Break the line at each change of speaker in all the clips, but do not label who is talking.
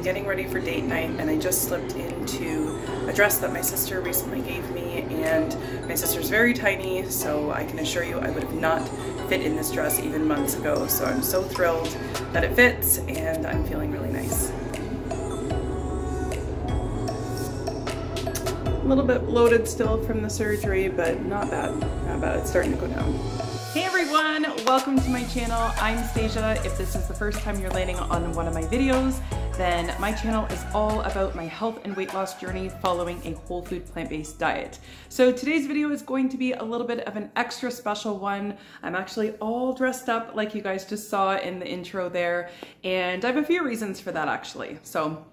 I'm getting ready for date night, and I just slipped into a dress that my sister recently gave me, and my sister's very tiny, so I can assure you I would have not fit in this dress even months ago. So I'm so thrilled that it fits, and I'm feeling really nice. A little bit bloated still from the surgery, but not bad, not bad. It's starting to go down. Hey everyone, welcome to my channel. I'm Stasia. If this is the first time you're landing on one of my videos, then my channel is all about my health and weight loss journey following a whole food plant-based diet. So today's video is going to be a little bit of an extra special one. I'm actually all dressed up like you guys just saw in the intro there, and I have a few reasons for that actually. So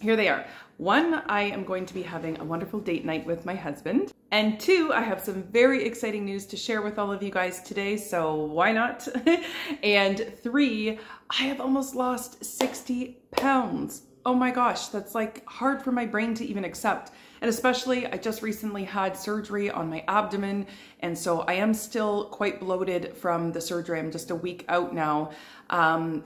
here they are. One, I am going to be having a wonderful date night with my husband. And two, I have some very exciting news to share with all of you guys today, so why not? And three, I have almost lost 60 pounds. Oh my gosh, that's like hard for my brain to even accept. And especially, I just recently had surgery on my abdomen, and so I am still quite bloated from the surgery. I'm just a week out now.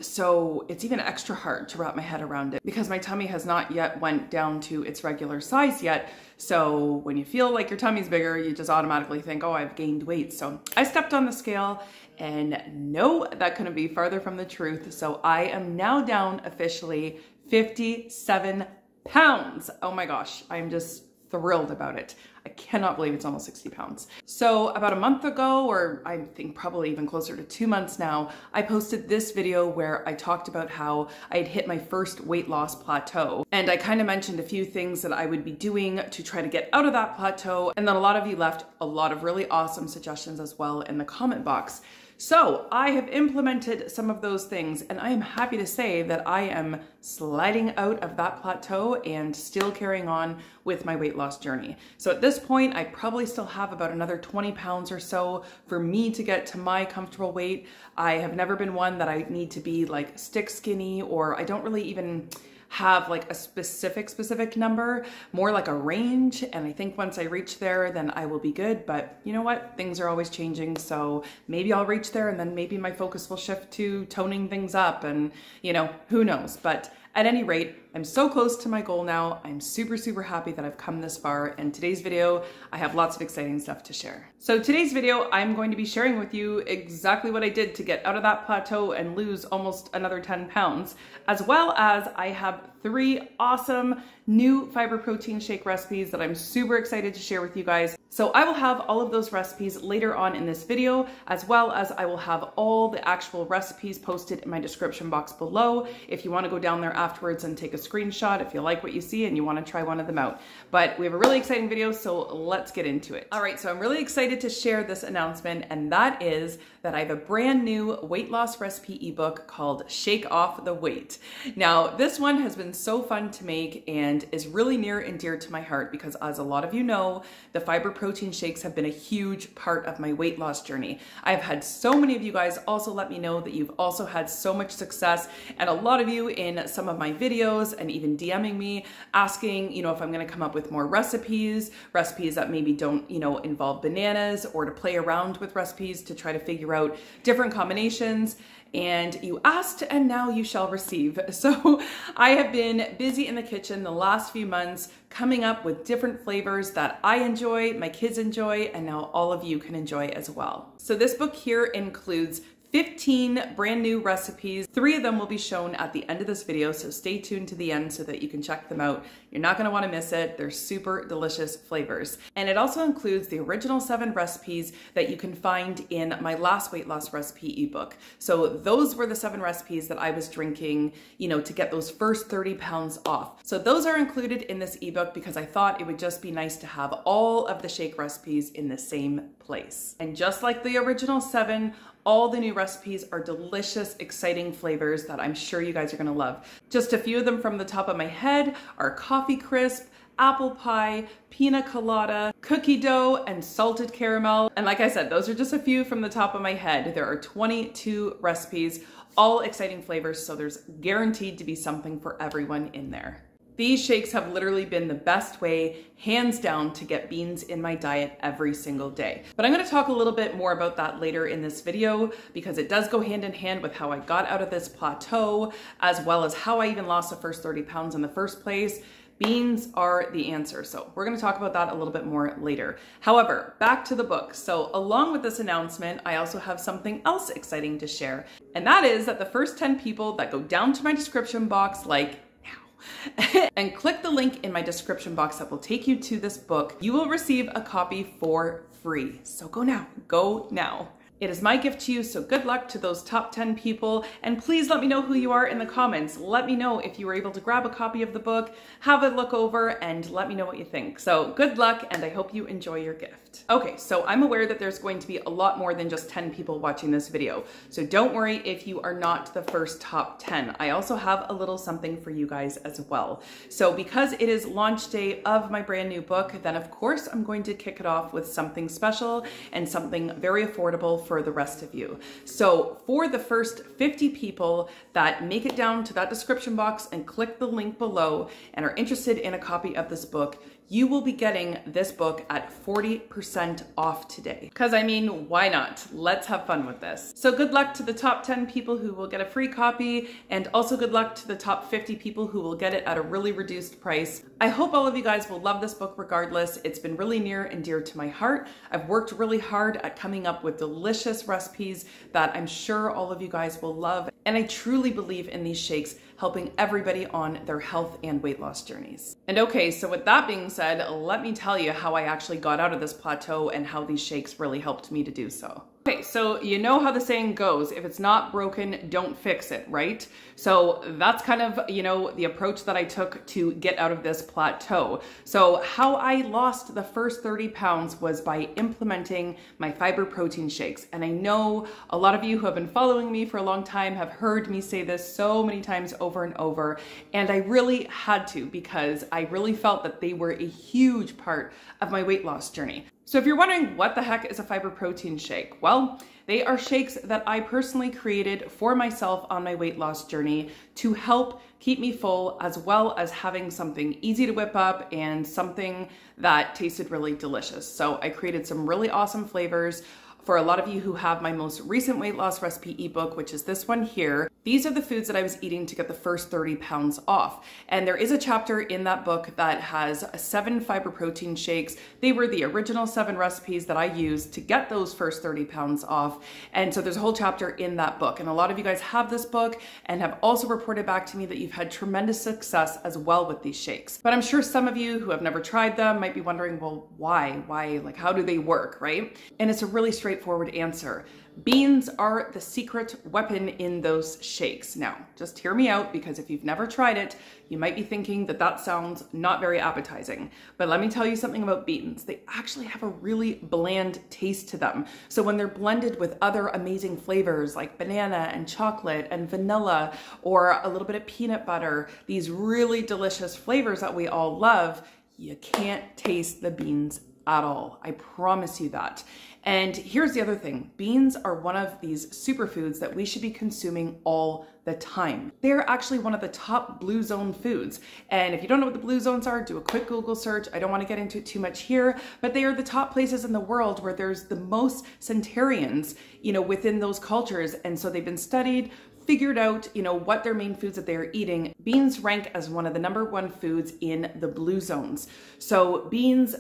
So it's even extra hard to wrap my head around it because my tummy has not yet went down to its regular size yet. So when you feel like your tummy's bigger, you just automatically think, oh, I've gained weight. So I stepped on the scale, and no, that couldn't be farther from the truth. So I am now down officially 57 pounds. Oh my gosh, I'm just thrilled about it. I cannot believe it's almost 60 pounds. So about a month ago, or I think probably even closer to 2 months now, I posted this video where I talked about how I had hit my first weight loss plateau. And I kind of mentioned a few things that I would be doing to try to get out of that plateau. And then a lot of you left a lot of really awesome suggestions as well in the comment box. So I have implemented some of those things, and I am happy to say that I am sliding out of that plateau and still carrying on with my weight loss journey. So at this point, I probably still have about another 20 pounds or so for me to get to my comfortable weight. I have never been one that I need to be like stick skinny, or I don't really even have like a specific number, more like a range. And I think once I reach there, then I will be good. But you know what? Things are always changing. So maybe I'll reach there, and then maybe my focus will shift to toning things up, and you know, who knows? But at any rate, I'm so close to my goal now. I'm super happy that I've come this far. And today's video, I have lots of exciting stuff to share. So today's video, I'm going to be sharing with you exactly what I did to get out of that plateau and lose almost another 10 pounds, as well as I have 3 awesome new fiber protein shake recipes that I'm super excited to share with you guys. So I will have all of those recipes later on in this video, as well as I will have all the actual recipes posted in my description box below if you want to go down there afterwards and take a screenshot if you like what you see and you want to try one of them out. But we have a really exciting video, so let's get into it. All right, so I'm really excited to share this announcement, and that is that I have a brand new weight loss recipe ebook called Shake Off the Weight. Now, this one has been so fun to make and is really near and dear to my heart because, as a lot of you know, the fiber protein shakes have been a huge part of my weight loss journey. I've had so many of you guys also let me know that you've also had so much success, and a lot of you in some of my videos and even DMing me asking, you know, if I'm going to come up with more recipes that maybe don't, you know, involve bananas, or to play around with recipes to try to figure out different combinations. And you asked, and now you shall receive. So I have been busy in the kitchen the last few months coming up with different flavors that I enjoy, my kids enjoy, and now all of you can enjoy as well. So this book here includes 15 brand new recipes. 3 of them will be shown at the end of this video, so stay tuned to the end so that you can check them out. You're not gonna wanna miss it. They're super delicious flavors. And it also includes the original 7 recipes that you can find in my last weight loss recipe ebook. So those were the 7 recipes that I was drinking, you know, to get those first 30 pounds off. So those are included in this ebook because I thought it would just be nice to have all of the shake recipes in the same place. And just like the original 7, all the new recipes are delicious, exciting flavors that I'm sure you guys are gonna love. Just a few of them from the top of my head are coffee crisp, apple pie, pina colada, cookie dough, and salted caramel. And like I said, those are just a few from the top of my head. There are 22 recipes, all exciting flavors, so there's guaranteed to be something for everyone in there. These shakes have literally been the best way, hands down, to get beans in my diet every single day. But I'm gonna talk a little bit more about that later in this video because it does go hand in hand with how I got out of this plateau, as well as how I even lost the first 30 pounds in the first place. Beans are the answer. So we're going to talk about that a little bit more later. However, back to the book. So along with this announcement, I also have something else exciting to share. And that is that the first 10 people that go down to my description box, like now, and click the link in my description box that will take you to this book, you will receive a copy for free. So go now, go now. It is my gift to you, so good luck to those top 10 people, and please let me know who you are in the comments. Let me know if you were able to grab a copy of the book, have a look over, and let me know what you think. So good luck, and I hope you enjoy your gift. Okay, so I'm aware that there's going to be a lot more than just 10 people watching this video, so don't worry if you are not the first top 10. I also have a little something for you guys as well. So because it is launch day of my brand new book, then of course I'm going to kick it off with something special and something very affordable for the rest of you. So for the first 50 people that make it down to that description box and click the link below and are interested in a copy of this book, you will be getting this book at 40% off today. Because I mean, why not? Let's have fun with this. So good luck to the top 10 people who will get a free copy, and also good luck to the top 50 people who will get it at a really reduced price. I hope all of you guys will love this book regardless. It's been really near and dear to my heart. I've worked really hard at coming up with delicious recipes that I'm sure all of you guys will love. And I truly believe in these shakes helping everybody on their health and weight loss journeys. And okay, so with that being said, let me tell you how I actually got out of this plateau and how these shakes really helped me to do so. Okay, so you know how the saying goes, if it's not broken, don't fix it, right? So that's kind of, you know, the approach that I took to get out of this plateau. So how I lost the first 30 pounds was by implementing my fiber protein shakes. And I know a lot of you who have been following me for a long time have heard me say this so many times over and over. And I really had to, because I really felt that they were a huge part of my weight loss journey. So if you're wondering what the heck is a fiber protein shake, well, they are shakes that I personally created for myself on my weight loss journey to help keep me full, as well as having something easy to whip up and something that tasted really delicious. So I created some really awesome flavors. For a lot of you who have my most recent weight loss recipe ebook, which is this one here, these are the foods that I was eating to get the first 30 pounds off. And there is a chapter in that book that has 7 fiber protein shakes. They were the original 7 recipes that I used to get those first 30 pounds off. And so there's a whole chapter in that book. And a lot of you guys have this book and have also reported back to me that you've had tremendous success as well with these shakes. But I'm sure some of you who have never tried them might be wondering, well, why? Like, how do they work, right? And it's a really straightforward answer. Beans are the secret weapon in those shakes. Now, just hear me out, because if you've never tried it, you might be thinking that that sounds not very appetizing. But let me tell you something about beans. They actually have a really bland taste to them. So when they're blended with other amazing flavors like banana and chocolate and vanilla, or a little bit of peanut butter, these really delicious flavors that we all love, you can't taste the beans at all. I promise you that. And here's the other thing. Beans are one of these superfoods that we should be consuming all the time. They're actually one of the top blue zone foods. And if you don't know what the blue zones are, do a quick Google search. I don't want to get into it too much here, but they are the top places in the world where there's the most centenarians, you know, within those cultures. And so they've been studied, figured out, you know, what their main foods that they're eating. Beans rank as one of the #1 foods in the blue zones. So beans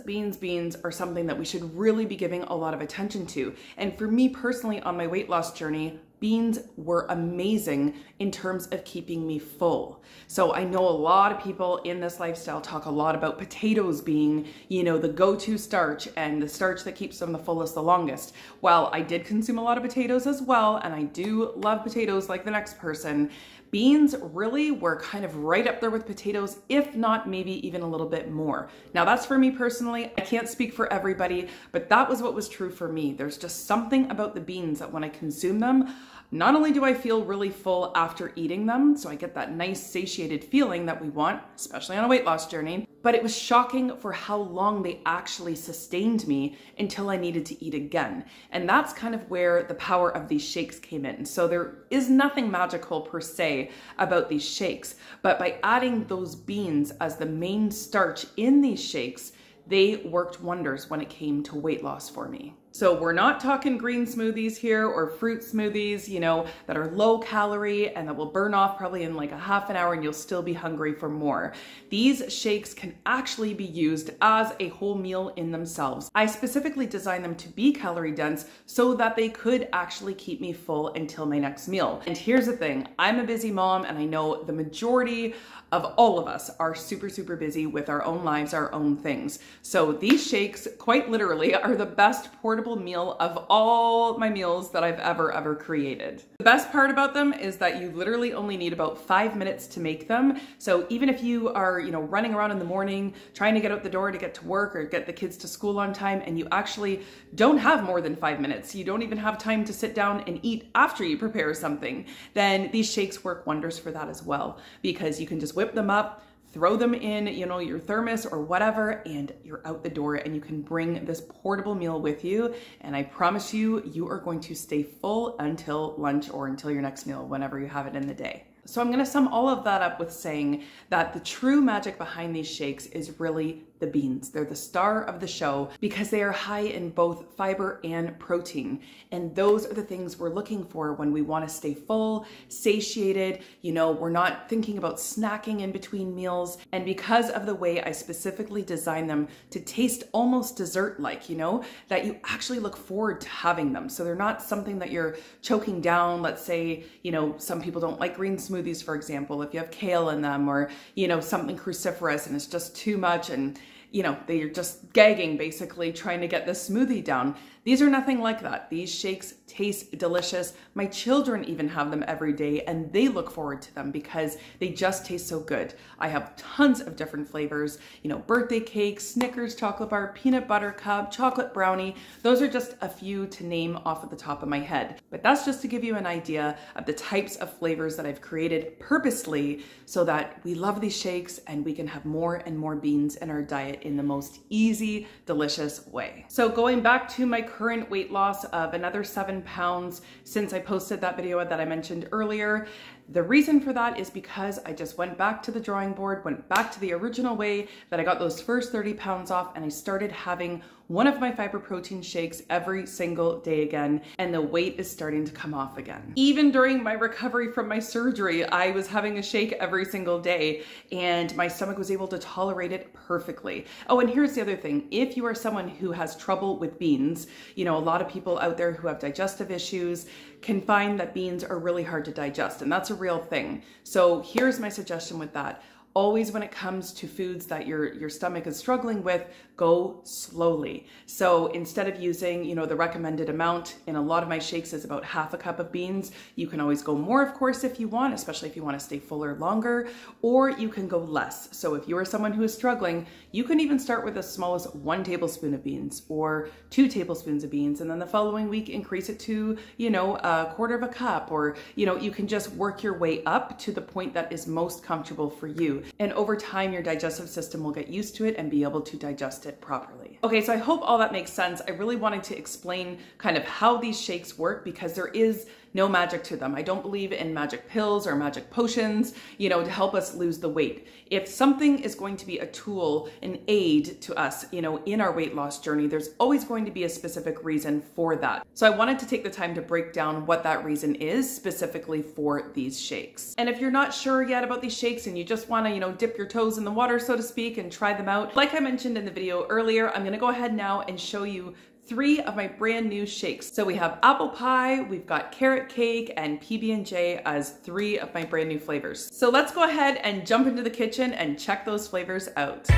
are something that we should really be giving a lot of attention to. And for me personally, on my weight loss journey, beans were amazing in terms of keeping me full. So I know a lot of people in this lifestyle talk a lot about potatoes being, you know, the go-to starch and the starch that keeps them the fullest the longest. Well, I did consume a lot of potatoes as well, and I do love potatoes like the next person. Beans really were kind of right up there with potatoes, if not maybe even a little bit more. Now that's for me personally. I can't speak for everybody, but that was what was true for me. There's just something about the beans that when I consume them, Not only do I feel really full after eating them, so I get that nice satiated feeling that we want, especially on a weight loss journey, but it was shocking for how long they actually sustained me until I needed to eat again. And that's kind of where the power of these shakes came in. So there is nothing magical per se about these shakes, but by adding those beans as the main starch in these shakes, they worked wonders when it came to weight loss for me. So we're not talking green smoothies here or fruit smoothies, you know, that are low calorie and that will burn off probably in like a half an hour and you'll still be hungry for more. These shakes can actually be used as a whole meal in themselves. I specifically designed them to be calorie dense so that they could actually keep me full until my next meal. And here's the thing, I'm a busy mom and I know the majority of all of us are super, super busy with our own lives, our own things. So these shakes, quite literally, are the best portable meal of all my meals that I've ever created. The best part about them is that you literally only need about 5 minutes to make them. So even if you are, you know, running around in the morning, trying to get out the door to get to work or get the kids to school on time, and you actually don't have more than 5 minutes, you don't even have time to sit down and eat after you prepare something, then these shakes work wonders for that as well, because you can just whip them up, throw them in, you know, your thermos or whatever, and you're out the door and you can bring this portable meal with you. And I promise you, you are going to stay full until lunch or until your next meal, whenever you have it in the day. So I'm gonna sum all of that up with saying that the true magic behind these shakes is really the beans. They're the star of the show because they are high in both fiber and protein. And those are the things we're looking for when we want to stay full, satiated, you know, we're not thinking about snacking in between meals. And because of the way I specifically designed them to taste almost dessert-like, you know, that you actually look forward to having them. So they're not something that you're choking down. Let's say, you know, some people don't like green smoothies, for example, if you have kale in them or, you know, something cruciferous and it's just too much and you know, they're just gagging basically trying to get this smoothie down. These are nothing like that. These shakes taste delicious. My children even have them every day and they look forward to them because they just taste so good. I have tons of different flavors, you know, birthday cake, Snickers chocolate bar, peanut butter cup, chocolate brownie. Those are just a few to name off at the top of my head. But that's just to give you an idea of the types of flavors that I've created purposely so that we love these shakes and we can have more and more beans in our diet in the most easy, delicious way. So going back to my current weight loss of another 7 pounds since I posted that video that I mentioned earlier. The reason for that is because I just went back to the drawing board, went back to the original way that I got those first 30 pounds off, and I started having one of my fiber protein shakes every single day again, and the weight is starting to come off again. Even during my recovery from my surgery, I was having a shake every single day, and my stomach was able to tolerate it perfectly. Oh, and here's the other thing. If you are someone who has trouble with beans, you know, a lot of people out there who have digestive issues can find that beans are really hard to digest, and that's a real thing. So here's my suggestion with that. Always when it comes to foods that your stomach is struggling with, go slowly. So instead of using, you know, the recommended amount in a lot of my shakes is about half a cup of beans. You can always go more, of course, if you want, especially if you want to stay fuller longer, or you can go less. So if you are someone who is struggling, you can even start with as small as 1 tablespoon of beans or 2 tablespoons of beans. And then the following week, increase it to, you know, 1/4 cup, or, you know, you can just work your way up to the point that is most comfortable for you. And over time, your digestive system will get used to it and be able to digest it properly. Okay, so I hope all that makes sense. I really wanted to explain kind of how these shakes work because there is no magic to them. I don't believe in magic pills or magic potions, you know, to help us lose the weight. If something is going to be a tool, an aid to us, you know, in our weight loss journey, there's always going to be a specific reason for that. So I wanted to take the time to break down what that reason is specifically for these shakes. And if you're not sure yet about these shakes and you just want to, you know, dip your toes in the water, so to speak, and try them out, like I mentioned in the video earlier, I'm going to go ahead now and show you 3 of my brand new shakes. So we have apple pie, we've got carrot cake, and PB&J as 3 of my brand new flavors. So let's go ahead and jump into the kitchen and check those flavors out.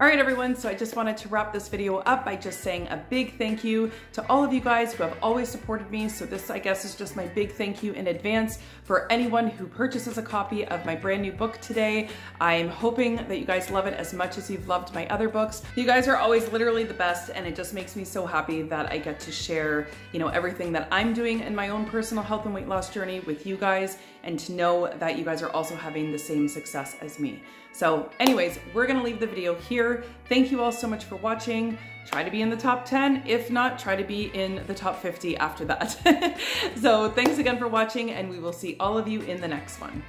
All right, everyone, so I just wanted to wrap this video up by just saying a big thank you to all of you guys who have always supported me. So this, I guess, is just my big thank you in advance for anyone who purchases a copy of my brand new book today. I'm hoping that you guys love it as much as you've loved my other books. You guys are always literally the best, and it just makes me so happy that I get to share, you know, everything that I'm doing in my own personal health and weight loss journey with you guys, and to know that you guys are also having the same success as me. So anyways, we're gonna leave the video here. Thank you all so much for watching. Try to be in the top 10. If not, try to be in the top 50 after that. So thanks again for watching, and we will see all of you in the next one.